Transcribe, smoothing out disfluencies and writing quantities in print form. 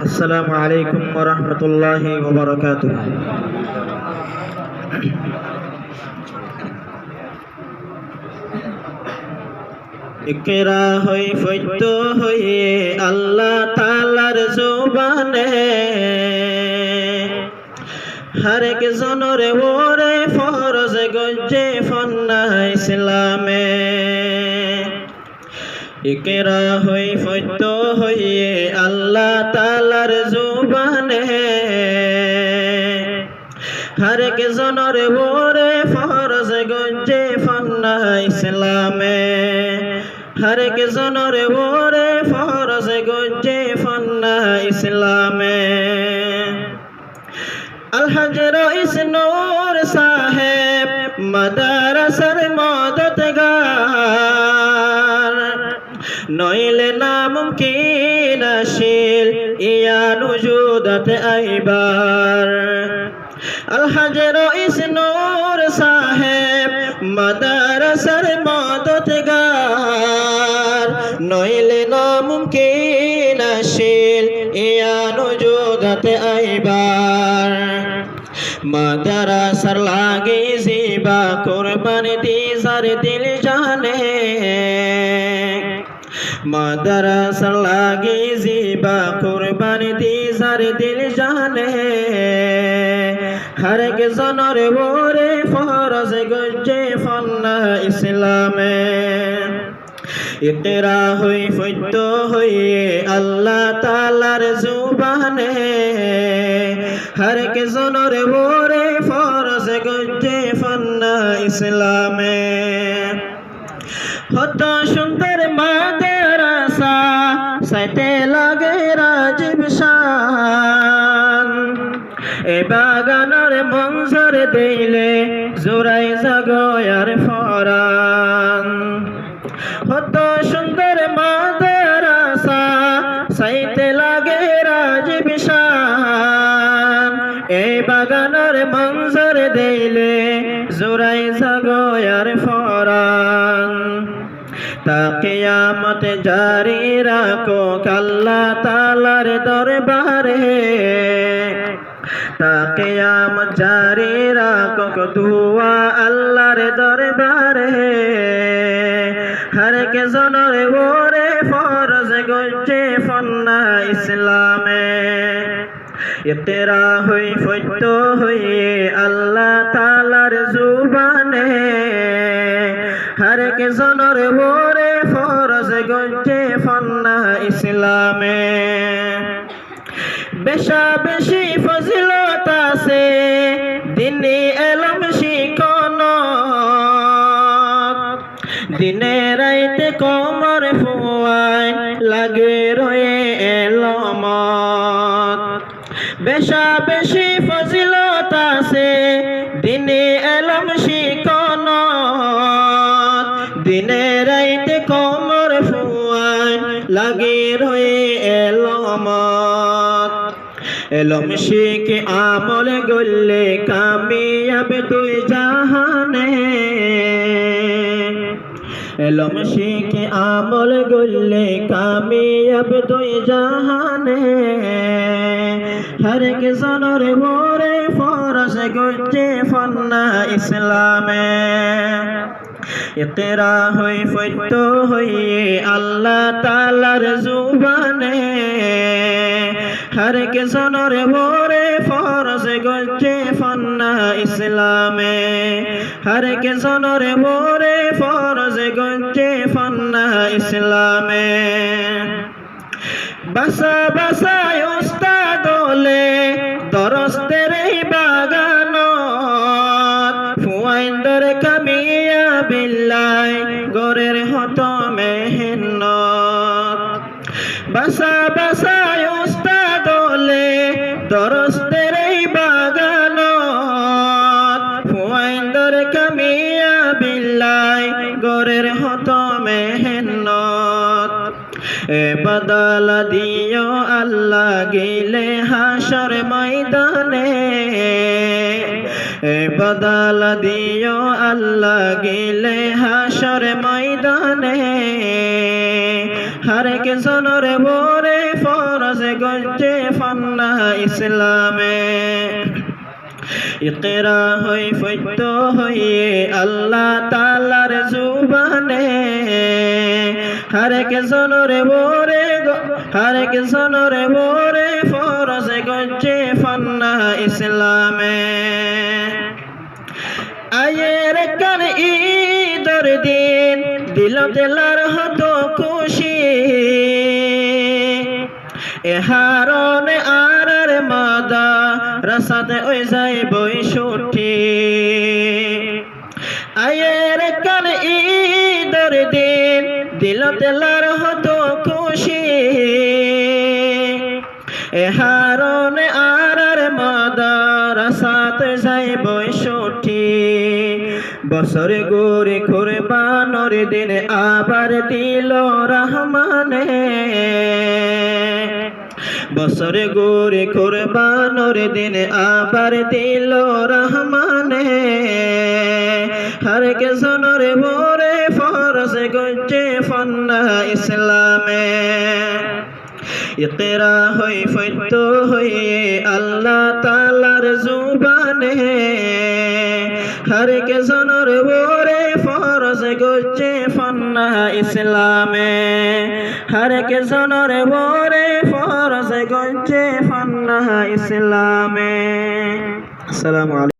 আসসালামু আলাইকুম ওয়া রাহমাতুল্লাহি ওয়া বারাকাতুহু। ইকরা হই ফৈত্য হইয়ে আল্লাহ তাআলার জবানে, হর এক জনের ওরে ফরজ গজে ফন্না ইসলামে। ইকরা হই ফৈত্য হইয়ে আল্লাহ তাআলার জবানে, হর এক জনের ওরে ফরজ গজে ফন্না ইসলামে। হর এক জনের ওরে ফরজ গজে ফন্না ইসলামে। আলহাজ রইস নূর সাহেব মাদ্রাসার মদদগার, নইলে নামুমকিন আসিল ইয়া নুজুদত আইবার। আলহাজ রইস নূর সাহেব মাদ্রাসার মদদগার, নইলে নামুমকিন আসিল ইয়া নুজুদত আইবার। মাদ্রাসার লাগে জিবা কুরবানি দিজার দিল জানে, মাদ্রাসার লাগে জিবা কুরবানি দিজার দিল জানে। হর এক জনের ওরে ফরজ গজে ফন্না ইসলামে। ইকরা হই ফৈত্য হইয়ে আল্লাহ তাআলার জবানে, হর এক জনের ওরে ফরজ গজে ফন্না ইসলামে। কত সুন্দর মাদ্রাসা সাইতে লাগে রাজীব শান, এ বাগানের মঞ্জর দিলে জোড়াই জাগয়ার ফরান। কত সুন্দর মাদ্রাসা সাইতে লাগে রাজীব শান, এই বাগানের মঞ্জর দিলে জোড়াই জাগয়ার ফরান। তা কিয়ামত জারি রাখো আল্লাহ তাআলার দরবারে, তা কিয়ামত জারি রাখো দুয়া আল্লাহর দরবারে। হর এক জনের ওরে ফরজ গজে ফন্না ইসলামে। ইকরা হই ফৈত্য হইয়ে আল্লাহ তাআলার জবানে, হর এক জনের ওরে ফরজ গজে ফন্না ইসলামে। বেশা বেশি ফজিলত আছে দিনে এলম শিখন, দিনে রাইতে কমর ফুয়ায় লাগে রয়ে এলমত। বেশা বেশি ফজিলত আছে দিনে এলম শিখন, দিনে রাইতে কমর ফুয়ায় লাগে রয়ে এলমত। এলম শিখে আমল গড়লে কামিয়াব দুই জাহানে, এলম শিখে আমল গড়লে কামিয়াব দুই জাহানে। হর এক জনের ওরে ফরজ গজে ফন্না ইসলামে। ইকরা হই ফৈত্য হইয়ে আল্লাহ তাআলার জবানে, হর এক জনের ওরে ফরজ গজে ফন্না ইসলামে। হর এক জনের ওরে ফরজ গজে ফন্না ইসলামে। বাসা বাসায় উস্তাদ হলে দরস্তের বাগান, ফুয়াইন্দর কামিয়া বিল্লাই গরের হত মেহনত। বাসা বাসায় উস্তাদ হলে দরস্তের বাগান, ফুয়াইন্দর কামিয়া বিল্লাই গরের হত মেহনত। এ বদল দিও আল্লাহ গেলে হাসর ময়দানে, এ বদল দিও আল্লাহ গেলে হাসর ময়দানে। হর এক জনের ওরে ফরজ গজ্জে ফান্না ইসলামে ইকরা হই ফৈত্য হইয়ে আল্লাহ তাআলার জুবানে হর এক জনরে মোরে ফরজ গজ্জে ফান্না ইসলামে আয়ের কান ঈদর দিন দিল তেলার হতো খুশি এহারন আর মাদা রাসাতে ওই যাই বই ছুটি আয়ের কান ঈদর দিন দিল তেলার হতো খুশি এহারন আর মাদা রাসাতে যাই বই ছুটি বছর গোরে কুরবানোর দিন আবার দিল রহমানে বছর গোরে কুরবানোর দিন আবার দিল রহমানে হর এক জনরে মোরে ফরজ গজ্জে ফান্না ইসলামে ইকরা হই ফৈত্য হইয়ে আল্লাহ তাআলার জুবানে হর এক জনরে মোরে ফরজ গজ্জে ফান্না ইসলামে হর এক জনরে মোরে ফরজ গজ্জে ফান্না ইসলামে। আসসালামু আলাইকুম।